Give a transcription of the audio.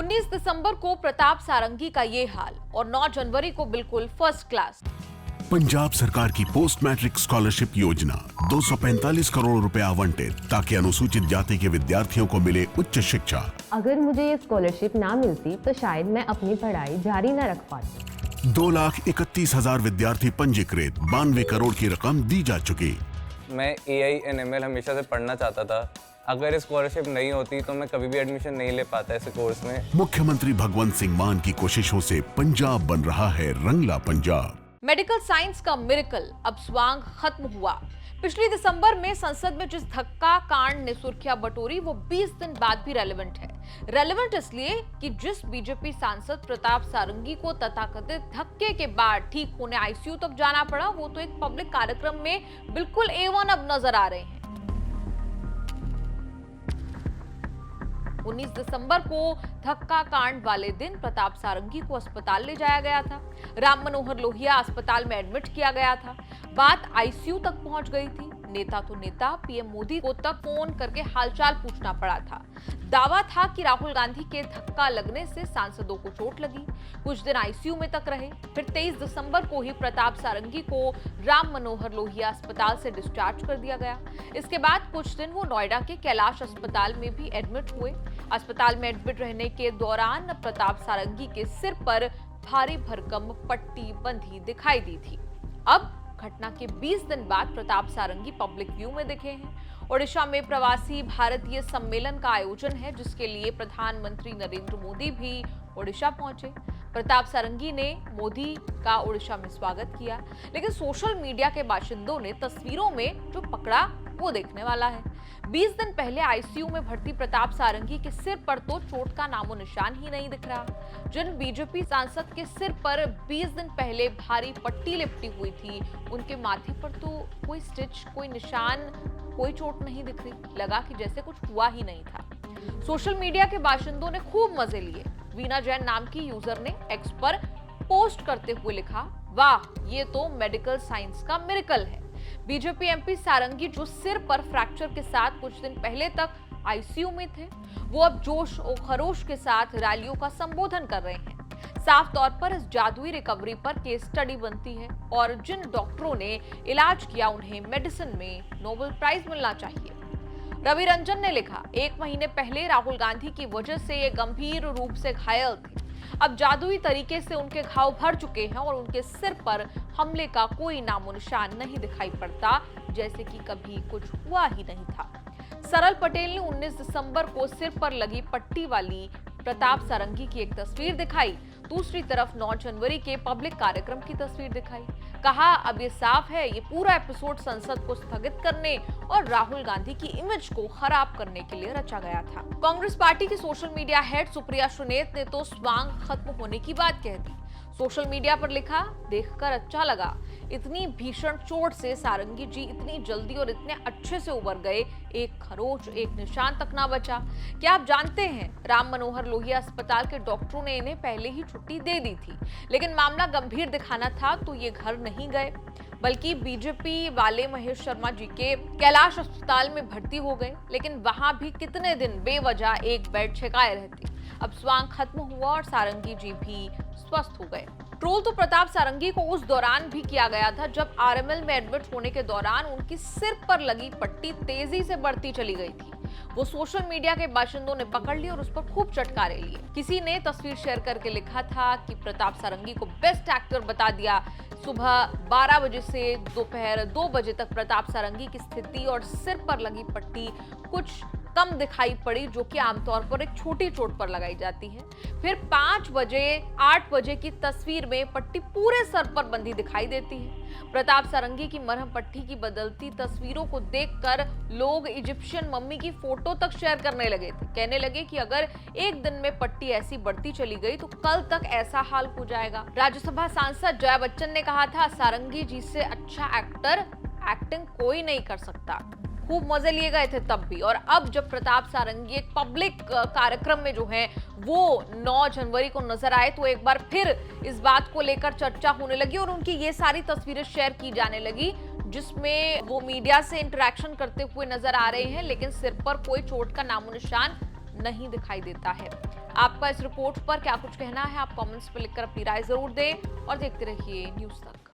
19 दिसंबर को प्रताप सारंगी का ये हाल और 9 जनवरी को बिल्कुल फर्स्ट क्लास। पंजाब सरकार की पोस्ट मैट्रिक स्कॉलरशिप योजना 245 करोड़ रुपए आवंटित ताकि अनुसूचित जाति के विद्यार्थियों को मिले उच्च शिक्षा। अगर मुझे ये स्कॉलरशिप ना मिलती तो शायद मैं अपनी पढ़ाई जारी न रख पाती। 2,31,000 विद्यार्थी पंजीकृत, 92 करोड़ की रकम दी जा चुकी। मैं AI/ML हमेशा से पढ़ना चाहता था। अगर स्कॉलरशिप नहीं होती तो मैं कभी भी एडमिशन नहीं ले पाता ऐसे कोर्स में। मुख्यमंत्री भगवंत सिंह मान की कोशिशों से पंजाब बन रहा है रंगला पंजाब। मेडिकल साइंस का मिरेकल अब स्वांग खत्म हुआ। पिछले दिसंबर में संसद में जिस धक्का कांड ने सुर्खियां बटोरी वो 20 दिन बाद भी रेलेवेंट है। रेलेवेंट इसलिए कि जिस बीजेपी सांसद प्रताप सारंगी को तथाकथित धक्के के बाद ठीक होने आईसीयू तक जाना पड़ा, वो तो एक पब्लिक कार्यक्रम में बिल्कुल A1 अब नजर आ रहे हैं। 19 दिसंबर को धक्का कांड वाले दिन प्रताप सारंगी को अस्पताल ले जाया गया था। राम मनोहर लोहिया अस्पताल में एडमिट किया गया था। बात आईसीयू तक पहुंच गई थी। नेता तो नेता पीएम मोदी को तक फोन करके हालचाल पूछना पड़ा था। दावा था कि राहुल गांधी के धक्का लगने से सांसदों को चोट लगी। कुछ दिन आईसीयू में तक रहे। फिर 23 दिसंबर को ही प्रताप सारंगी को राम मनोहर लोहिया अस्पताल से डिस्चार्ज कर दिया गया। इसके बाद कुछ दिन वो नोएडा के कैलाश अस्पताल में भी एडमिट हुए। अस्पताल में एडमिट रहने के दौरान प्रताप सारंगी के सिर पर भारी भरकम पट्टी बंधी दिखाई दी थी। अब घटना के 20 दिन बाद प्रताप सारंगी पब्लिक व्यू में दिखे हैं। ओडिशा में प्रवासी भारतीय सम्मेलन का आयोजन है, जिसके लिए प्रधानमंत्री नरेंद्र मोदी भी ओडिशा पहुंचे। प्रताप सारंगी ने मोदी का ओडिशा में स्वागत किया, लेकिन सोशल मीडिया के बाशिंदों ने तस्वीरों में जो पकड़ा वो देखने वाला है। 20 दिन पहले आईसीयू में भर्ती प्रताप सारंगी के सिर पर तो चोट का नामो निशान ही नहीं दिख रहा। जिन बीजेपी सांसद के सिर पर 20 दिन पहले भारी पट्टी लिपटी हुई थी, उनके माथे पर तो कोई स्टिच, कोई निशान, कोई चोट नहीं दिख रही। लगा कि जैसे कुछ हुआ ही नहीं था। सोशल मीडिया के बाशिंदों ने खूब मजे लिए। वीना जैन नाम की यूजर ने एक्स पर पोस्ट करते हुए लिखा, वाह ये तो मेडिकल साइंस का मिरेकल है। बीजेपी एमपी सारंगी जो सिर पर फ्रैक्चर के साथ कुछ दिन पहले तक आईसीयू में थे, वो अब जोश और खरोश के साथ रैलियों का संबोधन कर रहे हैं। साफ तौर पर इस जादुई रिकवरी पर केस स्टडी बनती है और जिन डॉक्टरों ने इलाज किया उन्हें मेडिसिन में नोबेल प्राइज मिलना चाहिए। रवि रंजन ने लिखा, 1 महीने पहले राहुल गांधी की वजह से ये गंभीर रूप से घायल थे। अब जादुई तरीके से उनके घाव भर चुके हैं और उनके सिर पर हमले का कोई नामो निशान नहीं दिखाई पड़ता, जैसे कि कभी कुछ हुआ ही नहीं था। सरल पटेल ने 19 दिसंबर को सिर पर लगी पट्टी वाली प्रताप सारंगी की एक तस्वीर दिखाई। दूसरी तरफ 9 जनवरी के पब्लिक कार्यक्रम की तस्वीर दिखाई। कहा, अब ये साफ है ये पूरा एपिसोड संसद को स्थगित करने और राहुल गांधी की इमेज को खराब करने के लिए रचा गया था। कांग्रेस पार्टी की social media head Supriya Sunet ने तो स्वांग खत्म होने की बात कह दी। सोशल मीडिया पर लिखा, देखकर अच्छा लगा। इतनी भीषण चोट से सारंगी जी इतनी जल्दी और इतने अच्छे से उबर गए, एक खरोच, एक निशान तक ना बचा। क्या आप जानते हैं, राम मनोहर लोहिया अस्पताल के डॉक्टरों ने इन्हें पहले ही छुट्टी दे दी थी, लेकिन मामला गंभीर दिखाना था तो ये घर नहीं गए, बल्कि बीजेपी वाले महेश शर्मा जी के कैलाश अस्पताल में भर्ती हो गए। लेकिन वहां भी कितने दिन बेवजह एक बेड छकाए रहती। अब स्वांग खत्म हुआ और सारंगी जी भी स्वस्थ हो गए। ट्रोल तो प्रताप सारंगी को उस दौरान भी किया गया था जब आरएमएल में एडमिट होने के दौरान उनकी सिर पर लगी पट्टी तेजी से बढ़ती चली गई थी। वो सोशल मीडिया के बाशिंदों ने पकड़ ली और उस पर खूब चटकारे लिए। किसी ने तस्वीर शेयर करके लिखा था कि प्रताप सारंगी को बेस्ट एक्टर बता दिया। सुबह 12 बजे से दोपहर 2 बजे तक प्रताप सारंगी की स्थिति और सिर पर लगी पट्टी कुछ कम दिखाई पड़ी, जो कि आमतौर पर एक छोटी चोट पर लगाई जाती है। फिर 5 बजे 8 बजे की तस्वीर में पट्टी पूरे सर पर बंधी दिखाई देती है। प्रताप सारंगी की मरहम पट्टी की बदलती तस्वीरों को देखकर लोग इजिप्शियन मम्मी की फोटो तक शेयर करने लगे थे। कहने लगे कि अगर एक दिन में पट्टी ऐसी बढ़ती चली गई तो कल तक ऐसा हाल हो जाएगा। राज्यसभा सांसद जया बच्चन ने कहा था, सारंगी जी से अच्छा एक्टर एक्टिंग कोई नहीं कर सकता। खूब मजे लिए गए थे तब भी। और अब जब प्रताप सारंगी एक पब्लिक कार्यक्रम में जो है वो 9 जनवरी को नजर आए, तो एक बार फिर इस बात को लेकर चर्चा होने लगी और उनकी ये सारी तस्वीरें शेयर की जाने लगी जिसमें वो मीडिया से इंटरेक्शन करते हुए नजर आ रहे हैं, लेकिन सिर पर कोई चोट का नामो निशान नहीं दिखाई देता है। आपका इस रिपोर्ट पर क्या कुछ कहना है? आप कमेंट्स पर लिखकर अपनी राय जरूर दें और देखते रहिए न्यूज़ तक।